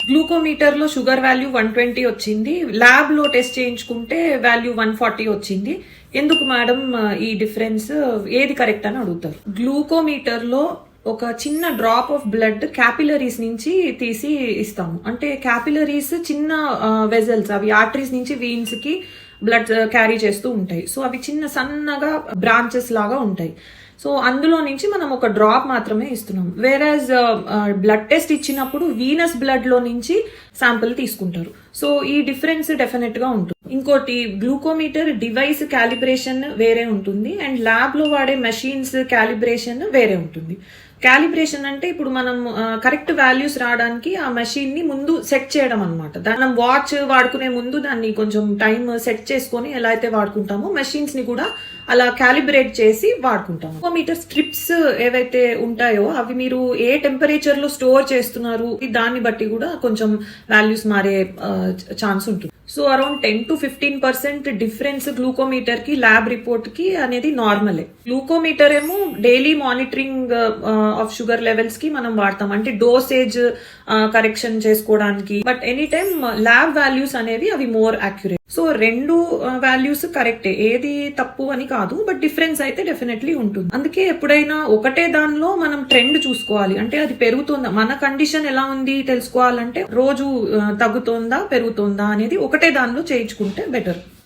Glucometer లో sugar value 120 వచ్చింది, lab లో టెస్ట్ చేయించుకుంటే వాల్యూ 140 వచ్చింది. ఎందుకు మేడం ఈ డిఫరెన్స్, ఏది కరెక్ట్ అని అడుగుతారు. గ్లూకోమీటర్ లో ఒక చిన్న డ్రాప్ ఆఫ్ బ్లడ్ క్యాపిలరీస్ నుంచి తీసి ఇస్తాము. అంటే క్యాపిలరీస్ చిన్న వెజల్స్, అవి ఆర్టరీస్ నుంచి వీన్స్ కి బ్లడ్ క్యారీ చేస్తూ ఉంటాయి. సో అవి చిన్న సన్నగా బ్రాంచెస్ లాగా ఉంటాయి. సో అందులో నుంచి మనం ఒక డ్రాప్ మాత్రమే ఇస్తున్నాం. వేరేజ్ బ్లడ్ టెస్ట్ ఇచ్చినప్పుడు వీనస్ బ్లడ్ లో నుంచి శాంపిల్ తీసుకుంటారు. సో ఈ డిఫరెన్స్ డెఫినెట్ గా ఉంటుంది. ఇంకోటి, గ్లూకోమీటర్ డివైస్ క్యాలిబ్రేషన్ వేరే ఉంటుంది అండ్ ల్యాబ్ లో వాడే మెషిన్స్ క్యాలిబ్రేషన్ వేరే ఉంటుంది. క్యాలిబ్రేషన్ అంటే ఇప్పుడు మనం కరెక్ట్ వాల్యూస్ రావడానికి ఆ మెషిన్ ని ముందు సెట్ చేయడం అనమాట. మనం వాచ్ వాడుకునే ముందు దాన్ని కొంచెం టైం సెట్ చేసుకొని ఎలా అయితే వాడుకుంటామో మెషిన్స్ ని కూడా అలా క్యాలిబ్రేట్ చేసి వాడుకుంటాము. గ్లూకోమీటర్ స్ట్రిప్స్ ఏవైతే ఉంటాయో అవి మీరు ఏ టెంపరేచర్ లో స్టోర్ చేస్తున్నారు దాన్ని బట్టి కూడా కొంచెం వాల్యూస్ మారే ఛాన్స్ ఉంటుంది. So around 10 to 15% difference glucometer కి ల్యాబ్ రిపోర్ట్ కి అనేది నార్మలే. గ్లూకోమీటర్ ఏమో daily monitoring of sugar levels కి మనం వాడతాం, అంటే డోసేజ్ కరెక్షన్ చేసుకోవడానికి. But any time lab values అనేవి అవి మోర్ యాక్యురేట్. సో రెండు వాల్యూస్ కరెక్టే, ఏది తప్పు అని కాదు, బట్ డిఫరెన్స్ అయితే డెఫినెట్లీ ఉంటుంది. అందుకే ఎప్పుడైనా ఒకటే దానిలో మనం ట్రెండ్ చూసుకోవాలి, అంటే అది పెరుగుతుందా, మన కండిషన్ ఎలా ఉంది తెలుసుకోవాలంటే రోజు తగ్గుతోందా పెరుగుతోందా అనేది ఒకటే దానిలో చేయించుకుంటే బెటర్.